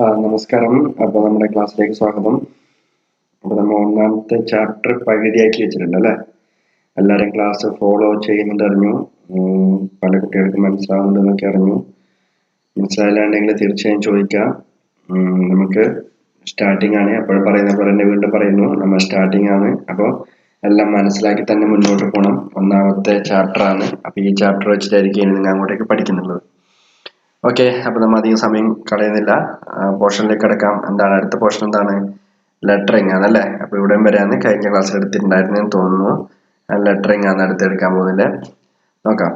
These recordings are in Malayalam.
നമസ്കാരം. അപ്പോൾ നമ്മുടെ ക്ലാസ്സിലേക്ക് സ്വാഗതം. അപ്പോൾ നമ്മൾ ഒന്നാമത്തെ ചാപ്റ്റർ പകുതിയാക്കി വെച്ചിട്ടുണ്ട് അല്ലേ? എല്ലാവരും ക്ലാസ് ഫോളോ ചെയ്യുന്നുണ്ട് അറിഞ്ഞു. പല കുട്ടികൾക്ക് മനസ്സിലാവുന്നുണ്ടെന്നൊക്കെ അറിഞ്ഞു. മനസ്സിലായില്ലാണ്ടെങ്കിൽ തീർച്ചയായും ചോദിക്കാം. നമുക്ക് സ്റ്റാർട്ടിംഗ് ആണ്. അപ്പോൾ പറയുന്ന പോലെ തന്നെ വീണ്ടും പറയുന്നു, നമ്മൾ സ്റ്റാർട്ടിംഗ് ആണ്. അപ്പോൾ എല്ലാം മനസ്സിലാക്കി തന്നെ മുന്നോട്ട് പോകണം. ഒന്നാമത്തെ ചാപ്റ്റർ ആണ്. അപ്പോൾ ഈ ചാപ്റ്റർ വെച്ചിട്ടായിരിക്കും നിങ്ങൾ അങ്ങോട്ടേക്ക് പഠിക്കുന്നുള്ളത്. ഓക്കെ, അപ്പോൾ നമ്മൾ അധികം സമയം കളയുന്നില്ല, പോർഷനിലേക്ക് കിടക്കാം. എന്താണ് അടുത്ത പോർഷൻ? എന്താണ്? ലെറ്ററിങ് ആണല്ലേ? അപ്പോൾ ഇവിടെയും വരെയാണ് കഴിഞ്ഞ ക്ലാസ്സിൽ എടുത്തിട്ടുണ്ടായിരുന്നെന്ന് തോന്നുന്നു. ലെറ്ററിങ് ആണ് അടുത്തെടുക്കാൻ പോകുന്നില്ല. നോക്കാം.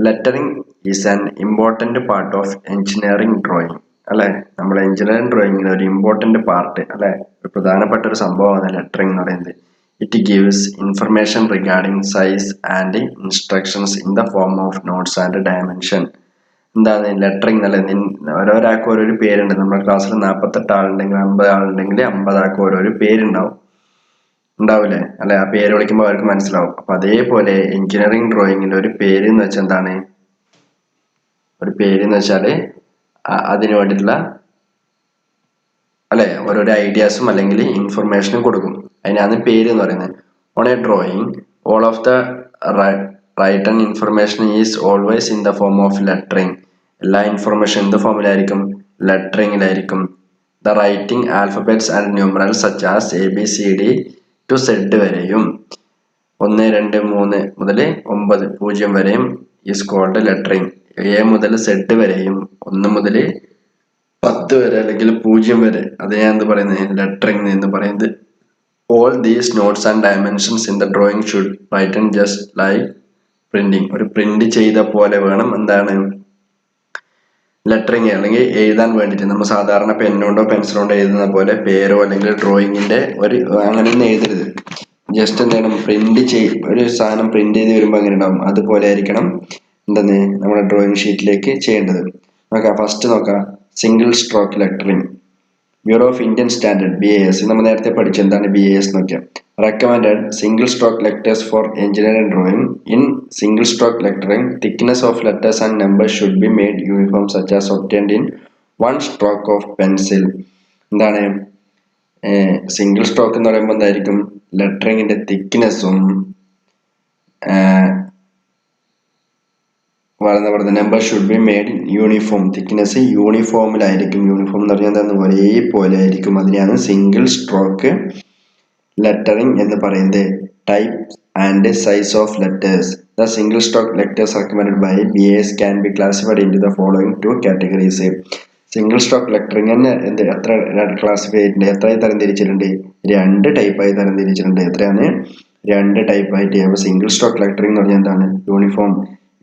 Lettering is an important part of engineering drawing അല്ലേ? നമ്മൾ എഞ്ചിനീയറിംഗ് ഡ്രോയിങ്ങിൽ ഒരു ഇമ്പോർട്ടൻറ്റ് പാർട്ട് അല്ലേ, ഒരു പ്രധാനപ്പെട്ട ഒരു സംഭവമാണ് ലെറ്ററിങ് എന്ന് പറയുന്നത്. It gives information regarding size and instructions in the form of notes and dimension. എന്താണ് ലെറ്ററിങ് അല്ലെ? ഓരോരാൾക്ക് ഓരോരു പേരുണ്ട്. നമ്മുടെ ക്ലാസ്സിൽ 48 ആളുണ്ടെങ്കിൽ 50 ആളുണ്ടെങ്കിൽ 50 ആൾക്ക് ഓരോരു പേരുണ്ടാവും, ഉണ്ടാവില്ലേ അല്ലെ? ആ പേര് വിളിക്കുമ്പോൾ അവർക്ക് മനസ്സിലാവും. അപ്പൊ അതേപോലെ എഞ്ചിനീയറിംഗ് ഡ്രോയിങ്ങിന്റെ ഒരു പേര് എന്ന് വെച്ചാൽ എന്താണ്? ഒരു പേര് എന്ന് വെച്ചാല് അതിന് വേണ്ടിയിട്ടുള്ള അല്ലെ ഓരോരോ ഐഡിയാസും അല്ലെങ്കിൽ ഇൻഫർമേഷനും കൊടുക്കും. അതിനാണ് പേര് എന്ന് പറയുന്നത്. On A drawing all of the written information is always in the form of lettering. എല്ലാ ഇൻഫർമേഷൻ എന്ത് ഫോമിലായിരിക്കും? ലെറ്ററിങ്ങിലായിരിക്കും. The writing alphabets and numerals such as ABCD to Z വരെയും 1 2 3 മുതൽ 9 0 വരെയും ഈസ് കോൾഡ് ലെറ്ററിങ്. A മുതൽ Z വരെയും 1 മുതൽ 10 വരെ അല്ലെങ്കിൽ 0 വരെ അതിനെയാണ് എന്ത് പറയുന്നത്? ലെറ്ററിങ് എന്ന് പറയുന്നത്. All these notes and dimensions in the drawing should written just like printing. ഒരു പ്രിന്റ് ചെയ്ത പോലെ വേണം എന്താണ് ലെറ്ററിങ് അല്ലെങ്കിൽ എഴുതാൻ വേണ്ടിയിട്ട്. നമ്മൾ സാധാരണ പെണ്ണുകൊണ്ടോ പെൻസിലുകൊണ്ടോ എഴുതുന്ന പോലെ പേരോ അല്ലെങ്കിൽ ഡ്രോയിങ്ങിന്റെ ഒരു അങ്ങനെയൊന്നും എഴുതരുത്. ജസ്റ്റ് എന്താണ് പ്രിന്റ് ഒരു സാധനം പ്രിന്റ് ചെയ്ത് വരുമ്പോൾ അങ്ങനെ ഉണ്ടാവും. അതുപോലെ ആയിരിക്കണം എന്തെന്ന് നമ്മുടെ ഡ്രോയിങ് ഷീറ്റിലേക്ക് ചെയ്യേണ്ടത്. നോക്കാം. ഫസ്റ്റ് നോക്കാം, single stroke lettering. Bureau of Indian standard BAS നമ്മൾ നേരത്തെ പഠിച്ചു. എന്താണ് BAS നോക്കിയാൽ? Recommended single stroke letters for engineering drawing. In single stroke lettering thickness of letters and numbers should be made uniform such as obtained in one stroke of pencil. എന്താണ് സിംഗിൾ സ്ട്രോക്ക് എന്ന് പറയുമ്പോൾ എന്തായിരിക്കും? ലെറ്ററിങ്ങിന്റെ തിക്നെസ്സും number should be made uniform. Thickness യൂണിഫോമിലായിരിക്കും. യൂണിഫോം എന്ന് പറഞ്ഞാൽ എന്താണ്? ഒരേപോലെ ആയിരിക്കും. അതിനെയാണ് സിംഗിൾ സ്ട്രോക്ക് ലെറ്ററിംഗ് എന്ന് പറയുന്നത്. Type and size of letters. The single stroke letters recommended by BAS can be classified into the following 2 categories. Single stroke lettering തന്നെ എത്ര ക്ലാസിഫൈ ചെയ്തിട്ടുണ്ട്? എത്രയായി തരംതിരിച്ചിട്ടുണ്ട്? 2 ടൈപ്പായി തരംതിരിച്ചിട്ടുണ്ട്. എത്രയാണ്? 2 ടൈപ്പായിട്ട്. അപ്പോൾ സിംഗിൾ സ്ട്രോക്ക് ലെറ്ററിംഗ് എന്ന് പറഞ്ഞാൽ എന്താണ്?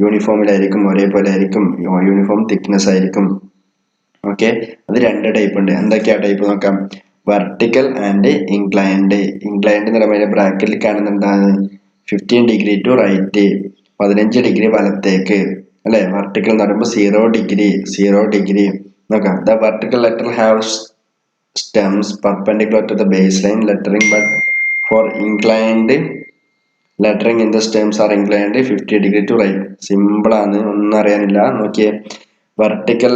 യൂണിഫോമിലായിരിക്കും, ഒരേപോലെ ആയിരിക്കും, യൂണിഫോം തിക്നെസ് ആയിരിക്കും. ഓക്കെ, അത് 2 ടൈപ്പ് ഉണ്ട്. എന്തൊക്കെയാ ടൈപ്പ് നോക്കാം. Vertical and inclined. ഇൻക്ലൈൻഡ് എന്ന് പറയുമ്പോൾ ബ്രാക്കറ്റിൽ കാണുന്നുണ്ടാണ് 15 ഡിഗ്രി ടു റൈറ്റ്, 15 ഡിഗ്രി വലത്തേക്ക് അല്ലെ? വെർട്ടിക്കൽ എന്ന് പറയുമ്പോൾ 0 ഡിഗ്രി നോക്കാം. The vertical letter have stems perpendicular to the base line lettering but for inclined lettering in the stems are inclined 50 degree to right. Simple ആണ്, ഒന്നും അറിയാനില്ല. നോക്കിയേ, വെർട്ടിക്കൽ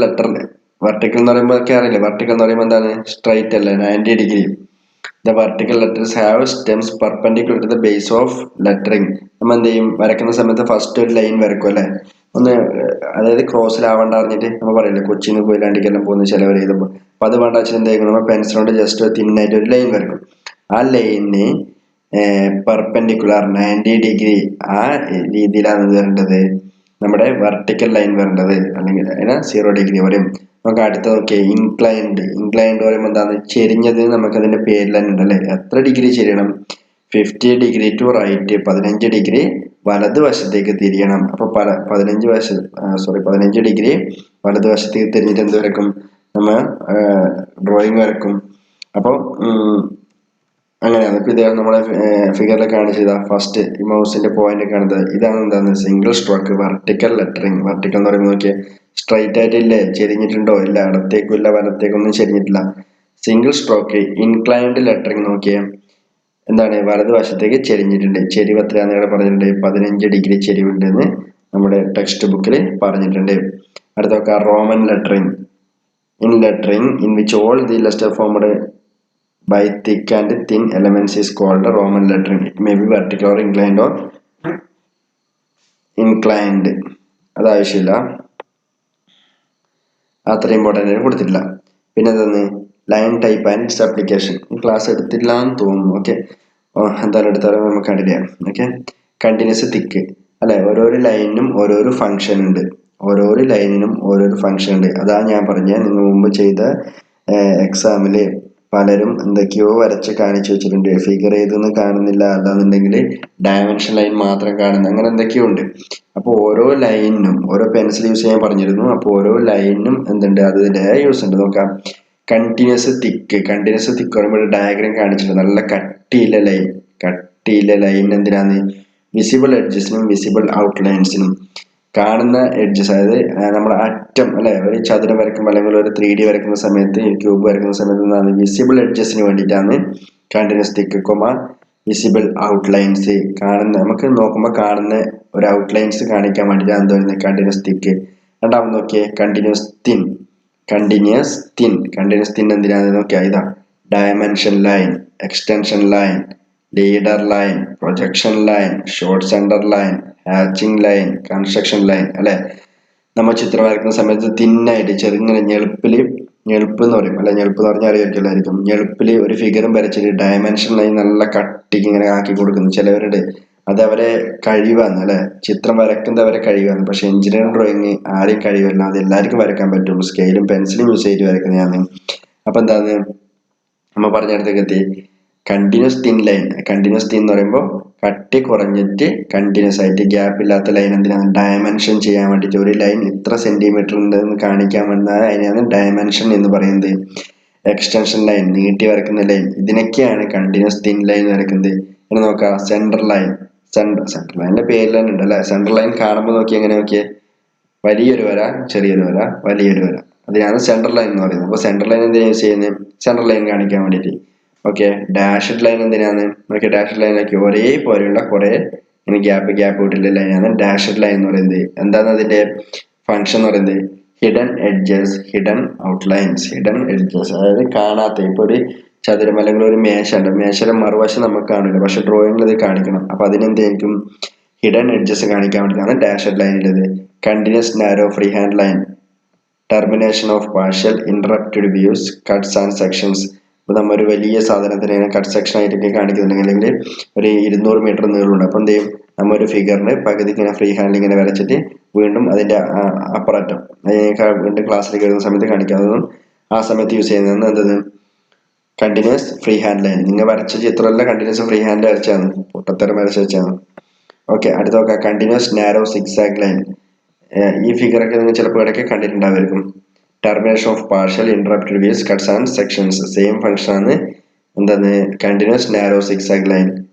എന്ന് പറയുമ്പോൾ ഒക്കെ അറിയില്ലേ? വെർട്ടിക്കൽ എന്ന് പറയുമ്പോൾ എന്താണ്? സ്ട്രൈറ്റ് അല്ലേ? 90 degree. The vertical letters have stems perpendicular to the base of lettering. നമ്മൾ എന്ത് ചെയ്യും? വരയ്ക്കുന്ന സമയത്ത് ഫസ്റ്റ് ഒരു ലൈൻ വരക്കും അല്ലെ? ഒന്ന് അതായത് ക്രോസിലാവേണ്ട അറിഞ്ഞിട്ട് നമ്മൾ പറയില്ലേ, കൊച്ചിന്ന് കൊയിലാണ്ടിക്കെല്ലാം പോകുന്ന ചിലവർ എഴുതുമ്പോൾ. അപ്പൊ അത് വേണ്ട വെച്ചാൽ എന്ത് ചെയ്യും? നമ്മൾ പെൻസിലോണ്ട് ജസ്റ്റ് തിന്നായിട്ട് ഒരു ലൈൻ വരക്കും. ആ ലൈനിന് പെർപെൻഡിക്കുലർ 90 ഡിഗ്രി ആ രീതിയിലാണ് വരേണ്ടത് നമ്മുടെ വെർട്ടിക്കൽ ലൈൻ വരേണ്ടത്, അല്ലെങ്കിൽ അതിന് 0 ഡിഗ്രി വരും. നമുക്ക് അടുത്ത നോക്കിയാൽ ഇൻക്ലൈൻഡ് പറയുമ്പോൾ എന്താണ്? ചെരിഞ്ഞത്. നമുക്ക് അതിന്റെ പേരിൽ തന്നെ ഉണ്ടല്ലേ? എത്ര ഡിഗ്രി ചെരിയണം? 50 ഡിഗ്രി ടു റൈറ്റ്, 15 ഡിഗ്രി വലതുവശത്തേക്ക് തിരിയണം. അപ്പൊ 15 ഡിഗ്രി വലതുവശത്തേക്ക് തിരിഞ്ഞിട്ട് എന്ത് വരക്കും? നമ്മൾ ഡ്രോയിങ് വരക്കും. അപ്പോൾ അങ്ങനെയാണ്. ഇപ്പൊ ഇത് നമ്മളെ ഫിഗറിൽ കാണിച്ചതാ. ഫസ്റ്റ് ഈ മൗസിന്റെ പോയിന്റ് കാണുന്നത് ഇതാണ്. എന്താണ്? Single stroke vertical lettering. Vertical എന്ന് പറയുമ്പോൾ നോക്കിയാൽ സ്ട്രൈറ്റ് ആയിട്ടില്ലേ? ചെരിഞ്ഞിട്ടുണ്ടോ? ഇല്ല. ഇടത്തേക്കും ഇല്ല വലത്തേക്കൊന്നും ചെരിഞ്ഞിട്ടില്ല. സിംഗിൾ സ്ട്രോക്ക് ഇൻക്ലൈൻഡ് ലെറ്ററിംഗ് നോക്കിയേ എന്താണ്? വലതുവശത്തേക്ക് ചെരിഞ്ഞിട്ടുണ്ട്. ചെരിവ് എത്രയാണെന്ന് ഇവിടെ പറഞ്ഞിട്ടുണ്ട്? 15 ഡിഗ്രി ചെരിവുണ്ടെന്ന് നമ്മുടെ ടെക്സ്റ്റ് ബുക്കിൽ പറഞ്ഞിട്ടുണ്ട്. അടുത്ത നോക്കാം, Roman lettering. In lettering, in which all the letters formed by thick and thin elements is called Roman lettering. It may be vertical or inclined or inclined. അത് ആവശ്യമില്ല, അത്ര ഇമ്പോർട്ടൻ്റ് ആയിട്ട് കൊടുത്തിട്ടില്ല. പിന്നെ എന്താണ് line type and its application. Class എടുത്തില്ല എന്ന് തോന്നുന്നു. ഓക്കെ, എന്തായാലും എടുത്താലും നമുക്ക് കണ്ടിന്യൂ. ഓക്കെ, കണ്ടിന്യൂസ് തിക്ക് അല്ലെ, ഓരോരോ ലൈനിനും ഓരോരോ ഫംഗ്ഷൻ ഉണ്ട്. ഓരോരോ ലൈനിനും ഓരോരോ ഫംഗ്ഷൻ ഉണ്ട്. അതാണ് ഞാൻ പറഞ്ഞ നിങ്ങൾ മുമ്പ് ചെയ്ത എക്സാമില് പലരും എന്തൊക്കെയോ വരച്ച് കാണിച്ചു വെച്ചിട്ടുണ്ട്. ഫിഗർ ഏതൊന്നും കാണുന്നില്ല, അല്ലാന്നുണ്ടെങ്കിൽ ഡയമെൻഷൻ ലൈൻ മാത്രം കാണുന്ന, അങ്ങനെ എന്തൊക്കെയോ ഉണ്ട്. അപ്പോൾ ഓരോ ലൈനിനും ഓരോ പെൻസിൽ യൂസ് ചെയ്യാൻ പറഞ്ഞിരുന്നു. അപ്പോൾ ഓരോ ലൈനിനും എന്തുണ്ട്, അതിൻ്റെതായ യൂസ് ഉണ്ട്. നോക്കാം. കണ്ടിന്യൂസ് തിക്ക് പറയുമ്പോൾ ഡയഗ്രാം കാണിച്ചിട്ടുണ്ട്. നല്ല കട്ടിയിലെ ലൈൻ എന്തിനാണ്? വിസിബിൾ എഡ്ജസിനും വിസിബിൾ ഔട്ട്ലൈൻസിനും. കാണുന്ന എഡ്ജസ്, അതായത് നമ്മുടെ അറ്റം അല്ലെ, ഒരു ചതുരം വരയ്ക്കുമ്പോൾ അല്ലെങ്കിൽ ഒരു 3D വരയ്ക്കുന്ന സമയത്ത്, ക്യൂബ് വരയ്ക്കുന്ന സമയത്ത് എന്താണ്, വിസിബിൾ എഡ്ജസിന് വേണ്ടിയിട്ടാണ് കണ്ടിന്യൂസ് തിക്ക്, വിസിബിൾ ഔട്ട്ലൈൻസ്. കാണുന്ന, നമുക്ക് നോക്കുമ്പോൾ കാണുന്ന ഒരു ഔട്ട്ലൈൻസ് കാണിക്കാൻ വേണ്ടിയിട്ടാണ് എന്ത് പറയുന്നത്, കണ്ടിന്യൂസ് തിക്ക്. രണ്ടാമത് നോക്കിയേ, കണ്ടിന്യൂസ് തിൻ എന്തിനാണ് നോക്കിയാൽ ഇതാ, dimension line, extension line, leader line, projection line, short centre line, hatching line, construction line അല്ലെ. നമ്മൾ ചിത്രം വരയ്ക്കുന്ന സമയത്ത് തിന്നായിട്ട് ചെറുങ്ങനെ ഞെളുപ്പ് എന്ന് പറയും അല്ലെ, ഞെളുപ്പ് എന്ന് പറഞ്ഞാൽ അറിയായിരിക്കും. ഞെളുപ്പില് ഒരു ഫിഗറും വരച്ചിട്ട് ഡയമെൻഷൻ ലൈൻ നല്ല കട്ടിക്ക് ഇങ്ങനെ ആക്കി കൊടുക്കുന്നു ചിലവരുടെ. അത് അവരെ കഴിവാണ് അല്ലെ, ചിത്രം വരയ്ക്കുന്നത് അവരെ കഴിവാണ്. പക്ഷെ എഞ്ചിനീയറിംഗ് ഡ്രോയിങ് ആരെയും കഴിവല്ല, അത് എല്ലാവർക്കും വരയ്ക്കാൻ പറ്റുള്ളൂ. സ്കെയിലും പെൻസിലും യൂസ് ചെയ്ത് വരയ്ക്കുന്നതാണ്. അപ്പൊ എന്താണ് നമ്മൾ പറഞ്ഞിടത്തേക്ക് എത്തി. കണ്ടിന്യൂസ് തിൻ എന്ന് പറയുമ്പോൾ കട്ടി കുറഞ്ഞിട്ട് കണ്ടിന്യൂസ് ആയിട്ട് ഗ്യാപ്പ് ഇല്ലാത്ത ലൈൻ എന്തിനാണ്, ഡയമെൻഷൻ ചെയ്യാൻ വേണ്ടിയിട്ട്. ഒരു ലൈൻ ഇത്ര സെന്റിമീറ്റർ ഉണ്ടെന്ന് കാണിക്കാൻ വേണ്ടത് അതിനാണ് ഡയമെൻഷൻ എന്ന് പറയുന്നത്. എക്സ്റ്റൻഷൻ ലൈൻ, നീട്ടി വരയ്ക്കുന്ന ലൈൻ, ഇതിനൊക്കെയാണ് കണ്ടിന്യൂസ് തിൻ ലൈൻ വരയ്ക്കുന്നത്. ഇനി നോക്കാം, സെൻട്രൽ ലൈനിന്റെ പേരിൽ തന്നെ ഉണ്ട് അല്ലെ. സെൻട്രൽ ലൈൻ കാണുമ്പോൾ നോക്കി എങ്ങനെ നോക്കിയേ, വലിയൊരു വര, ചെറിയൊരു വര, വലിയൊരു വര, അതിനാണ് സെൻട്രൽ ലൈൻ എന്ന് പറയുന്നത്. അപ്പോൾ സെൻട്രൽ ലൈൻ എന്തിനാ യൂസ് ചെയ്യുന്നത്, സെൻട്രൽ ലൈൻ കാണിക്കാൻ വേണ്ടിയിട്ട്. ഓക്കെ, ഡാഷ്ഡ് ലൈൻ എന്തിനാണ്, ഓക്കെ, ഡാഷ്ഡ് ലൈനൊക്കെ ഒരേപോലെയുള്ള കുറെ ഇങ്ങനെ ഗ്യാപ്പ് വിട്ടുള്ള ലൈനാണ് ഡാഷ്ഡ് ലൈൻ എന്ന് പറയുന്നത്. എന്താണ് അതിന്റെ ഫംഗ്ഷൻ എന്ന് പറയുന്നത്, ഹിഡൻ എഡ്ജസ്, ഹിഡൻ ഔട്ട്ലൈൻസ്. അതായത് കാണാത്ത, ഇപ്പൊ ഒരു ചതുരം അല്ലെങ്കിൽ ഒരു മേശ ഉണ്ട്, മേശയുടെ മറുവശം നമുക്ക് കാണില്ല, പക്ഷെ ഡ്രോയിങ്ങിൽ ഇത് കാണിക്കണം. അപ്പൊ അതിനെന്തായിരിക്കും, ഹിഡൻ എഡ്ജസ് കാണിക്കാൻ വേണ്ടിയിട്ടാണ് ഡാഷ്ഡ് ലൈനിലുള്ളത്. Continuous narrow free hand line, termination of partial interrupted views, cuts and sections. ഇപ്പൊ നമ്മ ഒരു വലിയ സാധനത്തിന് കട്ട് സെക്ഷൻ ആയിട്ടൊക്കെ കാണിക്കുന്നുണ്ടെങ്കിൽ, അല്ലെങ്കിൽ ഒരു 200 മീറ്റർ നീളമുണ്ട്. അപ്പൊ എന്ത് ചെയ്യും, നമ്മ ഒരു ഫിഗറിന് പകുതി ഇങ്ങനെ ഫ്രീ ഹാൻഡിൽ ഇങ്ങനെ വരച്ചിട്ട് വീണ്ടും അതിന്റെ അപ്പുററ്റം വീണ്ടും ക്ലാസ്സിലേക്ക് വരുന്ന സമയത്ത് കാണിക്കാവുന്നതും ആ സമയത്ത് യൂസ് ചെയ്യുന്നതാണ് എന്തത്, കണ്ടിന്യൂസ് ഫ്രീ ഹാൻഡ് ലൈൻ. നിങ്ങൾ വരച്ച ചിത്രമല്ല കണ്ടിന്യൂസ് ഫ്രീ ഹാൻഡ് വരച്ചാണ്, പൊട്ടത്തരം വരച്ച് വെച്ചാണ്. ഓക്കെ, അടുത്ത നോക്കാം, കണ്ടിന്യൂസ് നാരോ സിക്സാഗ് ലൈൻ. ഈ ഫിഗറൊക്കെ നിങ്ങൾ ചിലപ്പോൾ ഇടയ്ക്ക് കണ്ടിട്ടുണ്ടാവുമായിരിക്കും. Termination of partial interrupted views, cuts and sections, same function ആണ്. എന്താണ്, continuous narrow zigzag line.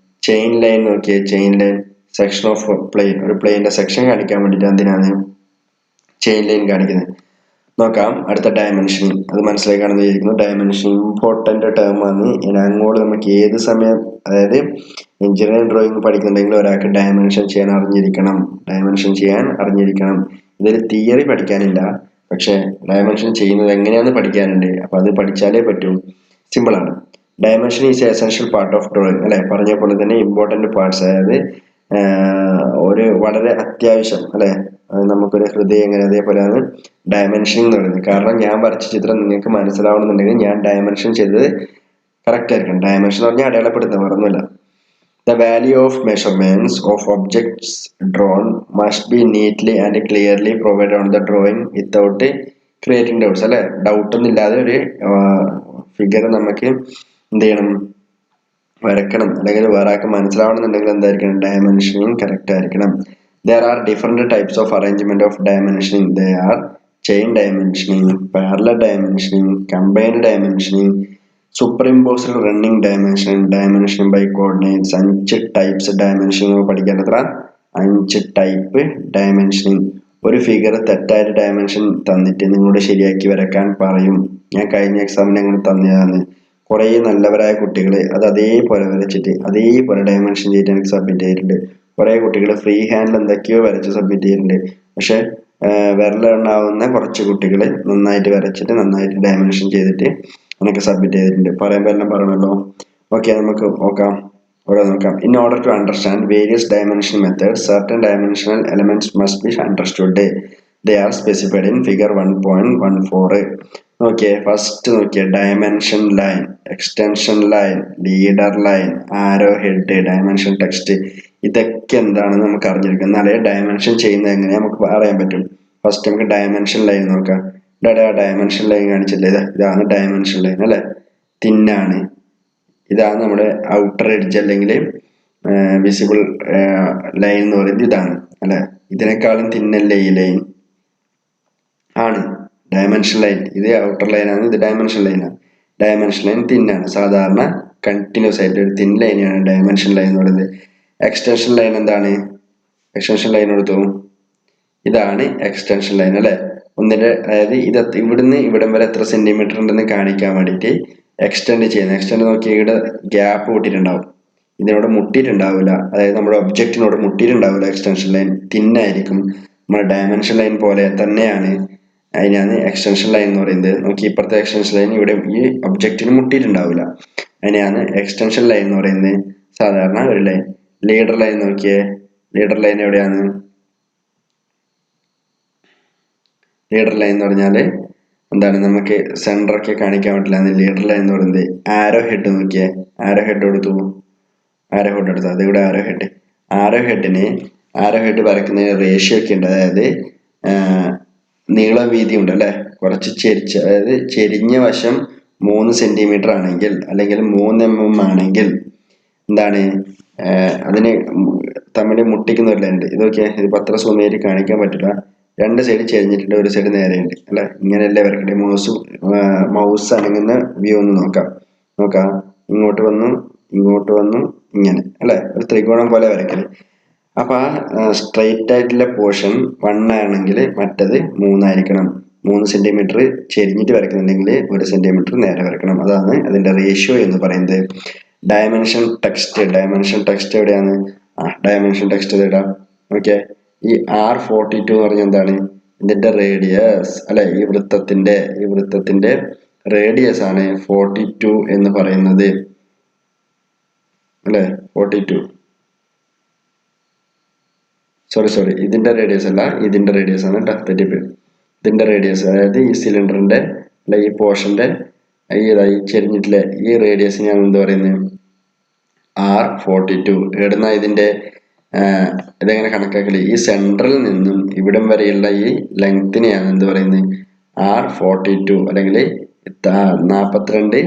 Chain line നോക്കിയേ, chain line, section of plane, ഒരു പ്ലെയിന്റെ സെക്ഷൻ കാണിക്കാൻ വേണ്ടിയിട്ട് എന്തിനാണ് ചെയിൻ ലൈൻ കാണിക്കുന്നത്. നോക്കാം, അടുത്ത ഡയമെൻഷൻ. അത് മനസ്സിലാക്കാണെന്ന് വിചാരിക്കുന്നു. ഡയമെൻഷൻ ഇമ്പോർട്ടന്റ് ടേം ആണ്. ഇനി അങ്ങോട്ട് നമുക്ക് ഏത് സമയം, അതായത് എഞ്ചിനീയറിംഗ് ഡ്രോയിങ് പഠിക്കുന്നുണ്ടെങ്കിൽ ഒരാൾക്ക് ഡയമെൻഷൻ ചെയ്യാൻ അറിഞ്ഞിരിക്കണം. ഇതൊരു തിയറി പഠിക്കാനില്ല, പക്ഷെ ഡയമെൻഷൻ ചെയ്യുന്നത് എങ്ങനെയാണെന്ന് പഠിക്കാനുണ്ട്. അപ്പൊ അത് പഠിച്ചാലേ പറ്റൂ. സിമ്പിൾ ആണ്. Dimension is essential part of drawing അല്ലെ, പറഞ്ഞ പോലെ തന്നെ ഇമ്പോർട്ടന്റ് പാർട്സ്, അതായത് ഒരു വളരെ അത്യാവശ്യം അല്ലെ, നമുക്കൊരു ഹൃദയം എങ്ങനെ, അതേപോലെയാണ് ഡയമെൻഷനിങ് എന്ന് പറയുന്നത്. കാരണം ഞാൻ വരച്ച ചിത്രം നിങ്ങൾക്ക് മനസ്സിലാവണമെന്നുണ്ടെങ്കിൽ ഞാൻ ഡയമെൻഷൻ ചെയ്തത് കറക്റ്റ് ആയിരിക്കണം. ഡയമെൻഷൻ എന്ന് പറഞ്ഞാൽ അടയാളപ്പെടുത്തുക, മറന്നില്ല. The value of measurements of objects drawn must be neatly and clearly provided on the drawing without creating doubts അല്ലെ. ഡൗട്ട് ഒന്നും ഇല്ലാതെ ഒരു ഫിഗർ നമുക്ക് എന്ത് ചെയ്യണം, വരക്കണം. അല്ലെങ്കിൽ വേറെ ആൾക്ക് മനസ്സിലാവണമെന്നുണ്ടെങ്കിൽ എന്തായിരിക്കണം, ഡയമെൻഷനിങ് കറക്റ്റ് ആയിരിക്കണം. There are different types of arrangement of dimensioning. They are chain dimensioning, parallel dimensioning, combined dimensioning, superimposed running dimensioning by coordinates. 5 types dimensioning പഠിക്കേണ്ടത്ര, 5 ടൈപ്പ് ഡയമെൻഷനിങ്. ഒരു ഫിഗർ തെറ്റായിട്ട് ഡയമെൻഷൻ തന്നിട്ട് നിങ്ങളോട് ശരിയാക്കി വരക്കാൻ പറയും. ഞാൻ കഴിഞ്ഞ എക്സാമിന് അങ്ങനെ തന്നതാണ്. കുറെ നല്ലവരായ കുട്ടികൾ അത് അതേപോലെ വരച്ചിട്ട് അതേപോലെ ഡയമെൻഷൻ ചെയ്തിട്ട് എനിക്ക് സബ്മിറ്റ് ചെയ്തിട്ടുണ്ട്. കുറെ കുട്ടികൾ ഫ്രീ ഹാൻഡിൽ എന്തൊക്കെയോ വരച്ച് സബ്മിറ്റ് ചെയ്തിട്ടുണ്ട്. പക്ഷെ വിരലെണ്ണാവുന്ന കുറച്ച് കുട്ടികൾ നന്നായിട്ട് വരച്ചിട്ട് നന്നായിട്ട് ഡയമെൻഷൻ ചെയ്തിട്ട് എനിക്ക് സബ്മിറ്റ് ചെയ്തിട്ടുണ്ട്. പറയുമ്പോൾ എല്ലാം പറയണല്ലോ. ഓക്കെ, നമുക്ക് നോക്കാം, ഓരോ നോക്കാം. In order to understand various dimension methods certain dimensional elements must be understood. They are specified in figure 1.14. നോക്കിയേ, ഫസ്റ്റ് നോക്കിയേ, dimension line, extension line, leader line, arrow head, dimension text, ഇതൊക്കെ എന്താണെന്ന് നമുക്ക് അറിഞ്ഞിരിക്കും. എന്നാലേ ഡയമെൻഷൻ ചെയ്യുന്നത് എങ്ങനെ നമുക്ക് അറിയാൻ പറ്റും. ഫസ്റ്റ് നമുക്ക് ഡയമെൻഷൻ ലൈൻ നോക്കാം. ഇവിടെ ഡയമെൻഷൻ ലൈൻ കാണിച്ചില്ലേ, ഇതാണ് ഡയമെൻഷൻ ലൈൻ അല്ലെ, തിന്നാണ്. ഇതാണ് നമ്മുടെ ഔട്ടർ എഡ്ജ് അല്ലെങ്കിൽ വിസിബിൾ ലൈൻ എന്ന് പറയുന്നത് ഇതാണ് അല്ലെ. ഇതിനേക്കാളും തിന്നല്ലേ ഈ ലൈൻ, ആണ് ഡയമെൻഷൻ ലൈൻ. ഇത് ഔട്ടർ ലൈനാണ്, ഇത് ഡയമെൻഷൻ ലൈനാണ്. ഡയമെൻഷൻ ലൈൻ തിന്നാണ്. സാധാരണ കണ്ടിന്യൂസ് ആയിട്ട് ഒരു തിൻ ലൈനാണ് ഡയമെൻഷൻ ലൈൻ എന്ന് പറയുന്നത്. എക്സ്റ്റൻഷൻ ലൈൻ എന്താണ്? എക്സ്റ്റൻഷൻ ലൈൻ എടുത്തു, ഇതാണ് എക്സ്റ്റൻഷൻ ലൈൻ അല്ലെ. ഒന്നിന്റെ അതായത് ഇത് ഇവിടുന്ന് ഇവിടം വരെ എത്ര സെന്റിമീറ്റർ ഉണ്ടെന്ന് കാണിക്കാൻ വേണ്ടിയിട്ട് എക്സ്റ്റെൻഡ് ചെയ്യുന്നത്. എക്സ്റ്റെൻഡ് നോക്കി ഇവിടെ ഗ്യാപ്പ് കൂട്ടിയിട്ടുണ്ടാവും, ഇതിനോട് മുട്ടിയിട്ടുണ്ടാവില്ല, അതായത് നമ്മുടെ ഒബ്ജക്റ്റിനോട് മുട്ടിയിട്ടുണ്ടാവില്ല. എക്സ്റ്റൻഷൻ ലൈൻ തിന്നായിരിക്കും, നമ്മുടെ ഡയമെൻഷൻ ലൈൻ പോലെ തന്നെയാണ്. അതിനാണ് എക്സ്റ്റൻഷൻ ലൈൻ എന്ന് പറയുന്നത്. നോക്കി, ഇപ്പുറത്തെ എക്സ്റ്റൻഷൻ ലൈൻ ഇവിടെ ഈ ഒബ്ജക്റ്റിന് മുട്ടിയിട്ടുണ്ടാവില്ല, അതിനെയാണ് എക്സ്റ്റൻഷൻ ലൈൻ എന്ന് പറയുന്നത്. സാധാരണ ഒരു ലൈൻ. ലീഡർ ലൈൻ നോക്കിയേ, ലീഡർ ലൈൻ എവിടെയാണ്? ലീഡർ ലൈൻ എന്ന് പറഞ്ഞാല് എന്താണ്, നമുക്ക് സെന്റർ ഒക്കെ കാണിക്കാൻ പറ്റില്ല. ലീഡർ ലൈൻ എന്ന് പറയുന്നത്. ആരോ ഹെഡ് നോക്കിയേ, ആരോ ഹെഡ് എടുത്തു, ആരോ ഹെഡ് എടുത്തു, അത് ഇവിടെ ആരോ ഹെഡ്. ആരോ ഹെഡ് വരയ്ക്കുന്നതിന് റേഷ്യോ ഒക്കെ ഉണ്ട്. അതായത് നീളം വീതി ഉണ്ട് അല്ലെ. കുറച്ച് അതായത് ചെരിഞ്ഞ വശം 3 സെന്റിമീറ്റർ ആണെങ്കിൽ അല്ലെങ്കിൽ 3 mm ആണെങ്കിൽ എന്താണ്, അതിന് തമ്മിൽ മുട്ടിക്കുന്ന ഒരു ലൈൻ ഉണ്ട്. ഇതൊക്കെ ഇതിപ്പോ അത്ര സുമേരി കാണിക്കാൻ പറ്റില്ല. രണ്ട് സൈഡ് ചെരിഞ്ഞിട്ടുണ്ട്, ഒരു സൈഡ് നേരെയുണ്ട് അല്ലെ. ഇങ്ങനെയല്ലേ വരക്കട്ടെ. മൗസ് അനങ്ങുന്ന വ്യൂ ഒന്ന് നോക്കാം. ഇങ്ങോട്ട് വന്നു ഇങ്ങനെ അല്ലെ, ഒരു ത്രികോണം പോലെ വരക്കല്. അപ്പൊ ആ സ്ട്രൈറ്റ് ആയിട്ടുള്ള പോർഷൻ 1 ആണെങ്കിൽ മറ്റത് 3 ആയിരിക്കണം. 3 സെന്റിമീറ്റർ ചെരിഞ്ഞിട്ട് വരക്കുന്നുണ്ടെങ്കിൽ 1 സെന്റിമീറ്റർ നേരെ വരക്കണം. അതാണ് അതിന്റെ റേഷ്യോ എന്ന് പറയുന്നത്. ഡയമെൻഷൻ ടെക്സ്റ്റ് എവിടെയാണ്? ഡയമെൻഷൻ ടെക്സ്റ്റ് ഇടാം. ഓക്കെ, ഈ R42 എന്ന് പറഞ്ഞാൽ എന്താണ്? ഇതിന്റെ റേഡിയസ് അല്ലെ, ഈ വൃത്തത്തിന്റെ റേഡിയസ് ആണ് 42 എന്ന് പറയുന്നത് അല്ലെ. 42, സോറി, ഇതിന്റെ റേഡിയസ് അല്ല, ഇതിന്റെ റേഡിയസ് ആണ് കേട്ടോ, തെറ്റിപ്പോയി. ഇതിന്റെ റേഡിയസ്, അതായത് ഈ സിലിണ്ടറിന്റെ അല്ലെ ഈ പോർഷന്റെ ഈ ചെരിഞ്ഞിട്ടില്ലേ ഈ റേഡിയസ് ഞാൻ എന്ത് പറയുന്നത്? R42. എവിടുന്ന ഇതിന്റെ ഇതെങ്ങനെ കണക്കാക്കല്? ഈ സെൻട്രൽ നിന്നും ഇവിടം വരെയുള്ള ഈ ലെങ്തിനെയാണ് എന്ത് പറയുന്നത്? R42 അല്ലെങ്കിൽ 42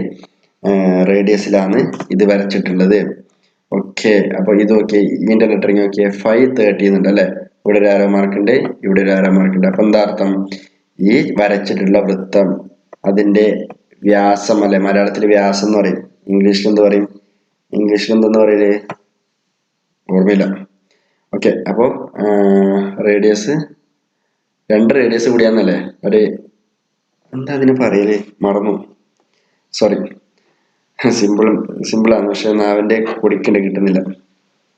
റേഡിയസിലാണ് ഇത് വരച്ചിട്ടുള്ളത്. ഓക്കെ, അപ്പൊ ഇത് ഓക്കെ. ഇതിന്റെ ലെറ്ററിങ് നോക്കിയേ, 530 എന്നുണ്ട് അല്ലെ. ഇവിടെ ഒരു ആരോ മാർക്ക് ഉണ്ട്, ഇവിടെ ഒരു ആരോ മാർക്ക് ഉണ്ട്. അപ്പൊ എന്താ അർത്ഥം? ഈ വരച്ചിട്ടുള്ള വൃത്തം അതിന്റെ വ്യാസം അല്ലെ, മലയാളത്തിൽ വ്യാസം എന്ന് പറയും, ഇംഗ്ലീഷിൽ എന്തെന്ന് പറയല് ഓർമ്മയില്ല. ഓക്കെ, അപ്പോൾ റേഡിയസ് 2 റേഡിയസ് കൂടിയാന്നല്ലേ, ഒരു എന്താ അതിന് പറയല്, മറന്നു, സോറി. സിമ്പിളാണ്, പക്ഷെ നാവിന്റെ പൊടിക്കണ്ട് കിട്ടുന്നില്ല.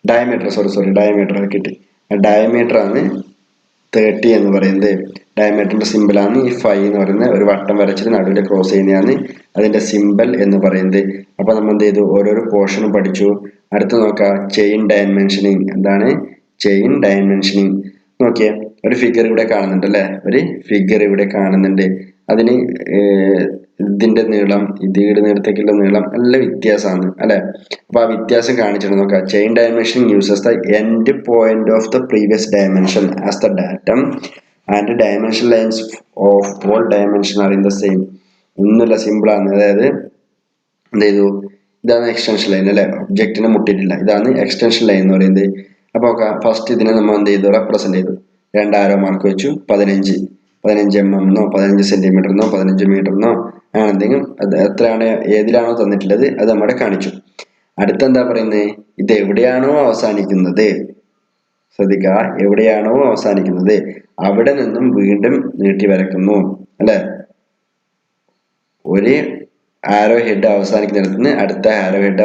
ഡയമീറ്റർ, സോറി, ഡയമീറ്റർ കിട്ടി. ഡയമീറ്റർ ആണ് 30 എന്ന് പറയുന്നത്. ഡയമീറ്ററിന്റെ സിമ്പിളാണ് ഈ 5 എന്ന് പറയുന്നത്. ഒരു വട്ടം വരച്ചിട്ട് നടുവിൽ ക്രോസ് ചെയ്യുന്നതാണ് അതിന്റെ സിമ്പിൾ എന്ന് പറയുന്നത്. അപ്പൊ നമ്മൾ എന്ത് ചെയ്തു? ഓരോരോ പോർഷനും പഠിച്ചു. അടുത്ത് നോക്കാം, ചെയിൻ ഡയമെൻഷനിങ്. എന്താണ് ചെയിൻ ഡയമെൻഷനിങ്? നോക്കിയേ, ഒരു ഫിഗർ ഇവിടെ കാണുന്നുണ്ട്. അതിന് ഇതിന്റെ നീളം, ഇതിയുടെ നീളത്തേക്കുള്ള നീളം നല്ല വ്യത്യാസമാണ് അല്ലെ. അപ്പൊ ആ വ്യത്യാസം കാണിച്ചിട്ട് നോക്കാം. Chain dimension uses the end point of the previous dimension as the datum and dimension lines of all dimension are in the same. ഒന്നുമില്ല, സിമ്പിൾ ആണ്. അതായത് എന്ത് ചെയ്തു? ഇതാണ് എക്സ്റ്റൻഷൻ ലൈൻ അല്ലെ, ഒബ്ജക്റ്റിനെ മുട്ടിയിട്ടില്ല. ഇതാണ് എക്സ്റ്റൻഷൻ ലൈൻ എന്ന് പറയുന്നത്. അപ്പൊ ഫസ്റ്റ് ഇതിനെ നമ്മൾ എന്ത് ചെയ്തു? റെപ്രസെന്റ് ചെയ്തു. 2 ആരോ മാർക്ക് വെച്ചു. 15 mm എന്നോ 15 സെന്റിമീറ്റർ എന്നോ 15 മീറ്റർ എന്നോ അങ്ങനെ എന്തെങ്കിലും, അത് എത്രയാണ് ഏതിലാണോ തന്നിട്ടുള്ളത് അത് നമ്മുടെ കാണിച്ചു. അടുത്തെന്താ പറയുന്നത്? ഇത് എവിടെയാണോ അവസാനിക്കുന്നത്, ശ്രദ്ധിക്കുക, എവിടെയാണോ അവസാനിക്കുന്നത് അവിടെ നിന്നും വീണ്ടും നീട്ടി വരക്കുന്നു അല്ലെ. ഒരു ആരോ ഹെഡ് അവസാനിക്കുന്നിടത്ത് നിന്ന് അടുത്ത ആരോ ഹെഡ്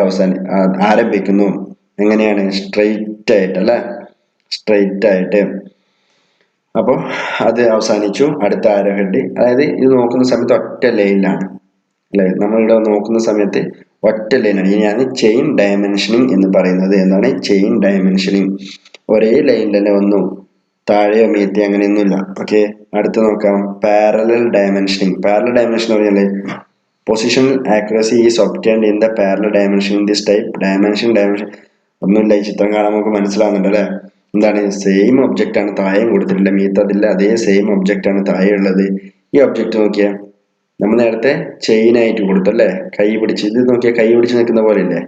ആരംഭിക്കുന്നു. എങ്ങനെയാണ്? സ്ട്രെയിറ്റ് ആയിട്ട് അല്ലെ, സ്ട്രെയിറ്റ് ആയിട്ട്. അപ്പോൾ അത് അവസാനിച്ചു. അടുത്ത ആരോ ഹെഡ്, അതായത് ഇത് നോക്കുന്ന സമയത്ത് ഒറ്റ ലൈനിലാണ് അല്ലെ, നമ്മളിവിടെ നോക്കുന്ന സമയത്ത് ഒറ്റ ലൈനാണ്. ഇനിയാണ് ചെയിൻ ഡയമെൻഷനിങ് എന്ന് പറയുന്നത്. എന്താണ് ചെയിൻ ഡയമെൻഷനിങ്? ഒരേ ലൈനിൽ തന്നെ വന്നു, താഴെയോ മീത്തി അങ്ങനെയൊന്നുമില്ല. ഓക്കെ, അടുത്ത് നോക്കാം പാരലൽ ഡയമെൻഷനിങ്. പാരലൽ ഡയമെൻഷൻ എന്ന് പറഞ്ഞാൽ positional accuracy is obtained in the parallel dimension in this type dimension. ഒന്നുമില്ല, ഈ ചിത്രം കാണാൻ നമുക്ക് മനസ്സിലാവുന്നുണ്ട് അല്ലെ. എന്താണ്, സെയിം ഒബ്ജക്റ്റ് ആണ്, താഴെയും കൊടുത്തിട്ടില്ല, മീത്തതില്ല, അതേ സെയിം ഒബ്ജക്റ്റ് ആണ് താഴെ ഉള്ളത്. ഈ ഒബ്ജക്റ്റ് നോക്കിയാൽ നമ്മൾ നേരത്തെ ചെയിൻ ആയിട്ട് കൊടുത്തു അല്ലേ, കൈ പിടിച്ച്, ഇത് നോക്കിയാൽ കൈ പിടിച്ച് നിൽക്കുന്ന പോലെ ഇല്ലേ,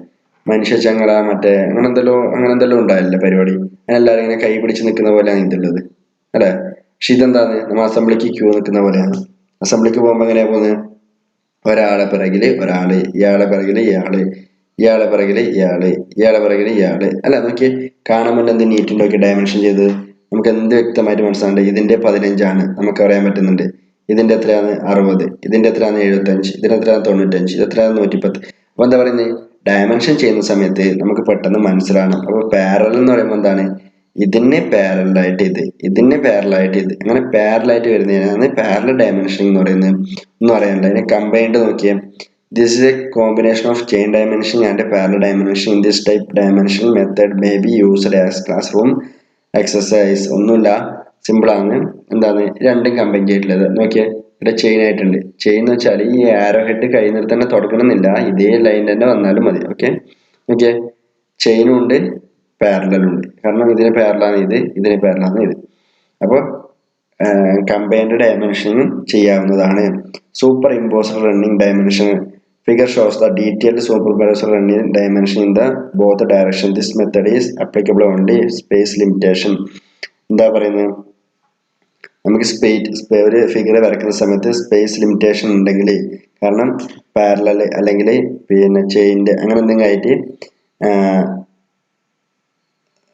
മനുഷ്യ ചങ്ങല മറ്റേ അങ്ങനെ എന്തെല്ലോ ഉണ്ടായില്ലേ പരിപാടി, എല്ലാവരും ഇങ്ങനെ കൈ പിടിച്ച് നിൽക്കുന്ന പോലെയാണ് ഇതുള്ളത് അല്ലെ. പക്ഷെ ഇതെന്താണ്, നമ്മൾ അസംബ്ലിക്ക് ക്യൂ നിൽക്കുന്ന പോലെയാണ്. അസംബ്ലിക്ക് പോകുമ്പോൾ എങ്ങനെയാ പോകുന്നത്? ഒരാളെ പിറകില് ഒരാള്, ഇയാളെ പിറകില് ഇയാള്, ഇയാളെ പിറകില് ഇയാള്, ഇയാളെ പിറകില് ഇയാള് അല്ല. നോക്കി കാണുമ്പോൾ എന്ത് നീറ്റ് നോക്കി ഡയമെൻഷൻ ചെയ്ത് നമുക്ക് എന്ത് വ്യക്തമായിട്ട് മനസ്സിലാവുന്നുണ്ട്. ഇതിന്റെ 15 നമുക്ക് അറിയാൻ പറ്റുന്നുണ്ട്. ഇതിന്റെ എത്രയാണ് 60, ഇതിന്റെ എത്രയാണ് 75, ഇതിന്റെ എത്രയാണ് 95, ഇത് എത്രയാണ് 110. അപ്പൊ എന്താ പറയുന്നത്, ഡയമെൻഷൻ ചെയ്യുന്ന സമയത്ത് നമുക്ക് പെട്ടെന്ന് മനസ്സിലാവണം. അപ്പൊ പാരലൽ എന്ന് പറയുമ്പോൾ എന്താണ്, ഇതിന് പാരലായിട്ട് ഇത്, ഇതിന് പാരലായിട്ട് ഇത്, അങ്ങനെ പാരലായിട്ട് വരുന്നതിനാണ് പാരലൽ ഡയമെൻഷനിങ് എന്ന് പറയുന്നത്. ഒന്നും അറിയാനില്ല, അതിനെ കമ്പൈൻഡ് നോക്കിയേ. This is A combination of chain dimension and parallel dimension. In this type dimension method may be used as class room exercise. ഒന്നുമില്ല, സിമ്പിൾ ആണ്. എന്താണ്, രണ്ടും കമ്പൈൻ ചെയ്തിട്ടുള്ളത് നോക്കിയേ. ഇവിടെ ചെയിൻ ആയിട്ടുണ്ട്. ചെയിൻ എന്ന് വെച്ചാൽ ഈ ആരോ ഹെഡ് കഴിയുന്നിടത്ത് തന്നെ തുടങ്ങണമെന്നില്ല, ഇതേ ലൈൻ തന്നെ വന്നാലും മതി. ഓക്കെ, നോക്കിയേ, ചെയിനും ഉണ്ട് പാരലലും ഉണ്ട്. കാരണം ഇതിന് പാരലാണ് ഇത്, ഇതിന് പാരലാണ് ഇത്. അപ്പോൾ കമ്പൈൻഡ് ഡയമെൻഷനും ചെയ്യാവുന്നതാണ്. Super imposer running dimension figure shows the detailed supervisor running dimension in the both direction. This method is applicable only space limitation. എന്താ പറയുന്നത്, നമുക്ക് ഒരു ഫിഗർ വരയ്ക്കുന്ന സമയത്ത് സ്പേസ് ലിമിറ്റേഷൻ ഉണ്ടെങ്കിൽ, കാരണം പാരലൽ അല്ലെങ്കിൽ പിന്നെ ചെയിൻ്റെ അങ്ങനെ എന്തെങ്കിലും ആയിട്ട്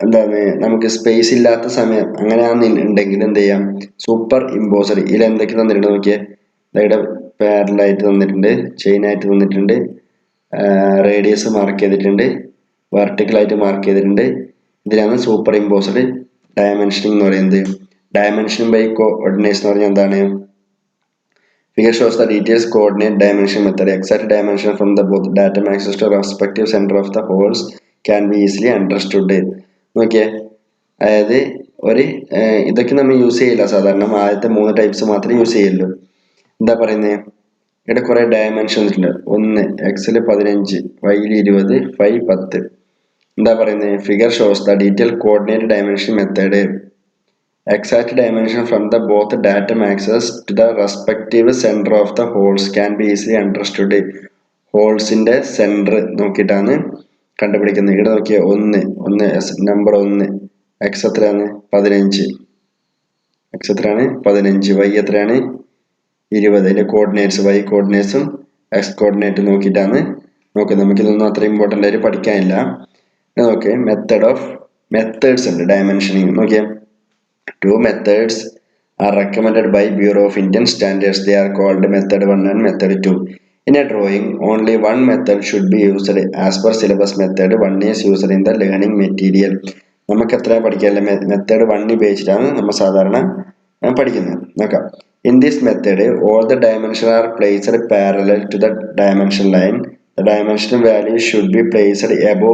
എന്താണ് നമുക്ക് സ്പേസ് ഇല്ലാത്ത സമയം അങ്ങനെ ഉണ്ടെങ്കിൽ എന്ത് ചെയ്യാം, സൂപ്പർ ഇമ്പോസർ. ഇതിൽ എന്തൊക്കെ തന്നിട്ടുണ്ട് നോക്കിയേ, ഇവിടെ പാരലായിട്ട് തന്നിട്ടുണ്ട്, ചെയിൻ ആയിട്ട് തന്നിട്ടുണ്ട്, റേഡിയസ് മാർക്ക് ചെയ്തിട്ടുണ്ട്, വെർട്ടിക്കലായിട്ട് മാർക്ക് ചെയ്തിട്ടുണ്ട്. ഇതിലാണ് സൂപ്പർ ഇമ്പോസർ ഡയമെൻഷനിങ് എന്ന് പറയുന്നത്. ഡയമെൻഷൻ ബൈ കോർഡിനേറ്റ്സ് എന്ന് പറഞ്ഞാൽ എന്താണ്, figure shows the details coordinate dimension method. Exact dimension from the both data access to respective center of the holes can be easily understood. നോക്കിയേ, അതായത് ഒരു ഇതൊക്കെ നമ്മൾ യൂസ് ചെയ്യില്ല സാധാരണ, ആദ്യത്തെ 3 ടൈപ്സ് മാത്രമേ യൂസ് ചെയ്യുള്ളൂ. എന്താ പറയുന്നത്, ഇവിടെ കുറെ ഡയമെൻഷൻ ഉണ്ട്. 1 എക്സിൽ 15, വൈയിൽ 20, 5 10. എന്താ പറയുന്നത്, figure shows the detail coordinate dimension method. Exact dimension from the both datum axes to the respective center of the holes can be easily understood. ഹോൾസിന്റെ സെന്റർ നോക്കിയിട്ടാണ് കണ്ടുപിടിക്കുന്നത്. ഇവിടെ നോക്കിയ 1 നമ്പർ 1 എക്സ് എത്രയാണ് 15, എക്സ് എത്രയാണ് 15, വൈ എത്രയാണ് 20. അതിന്റെ കോർഡിനേറ്റ്സ് വൈ കോർഡിനേറ്റ്സും എക്സ് കോർഡിനേറ്റ് നോക്കിയിട്ടാണ് നോക്കുന്നത്. നമുക്കിതൊന്നും അത്ര ഇമ്പോർട്ടൻ്റ് ആയിട്ട് പഠിക്കാനില്ല. നോക്കിയേ, മെത്തേഡ്സ് ഉണ്ട് ഡയമെൻഷനിങ്. നോക്കിയേ, 2 methods are recommended by Bureau of Indian Standards. They are called method 1 and method 2. In a drawing, only one method should be used as per syllabus. Method 1 is used in the learning material. നമുക്ക് എത്ര പഠിക്കാനില്ല, മെത്തേഡ് 1 ഉപയോഗിച്ചിട്ടാണ് നമ്മൾ സാധാരണ പഠിക്കുന്നത്. നോക്കാം. In this method, all the dimensions are placed parallel to the dimension line. The dimension value should be placed above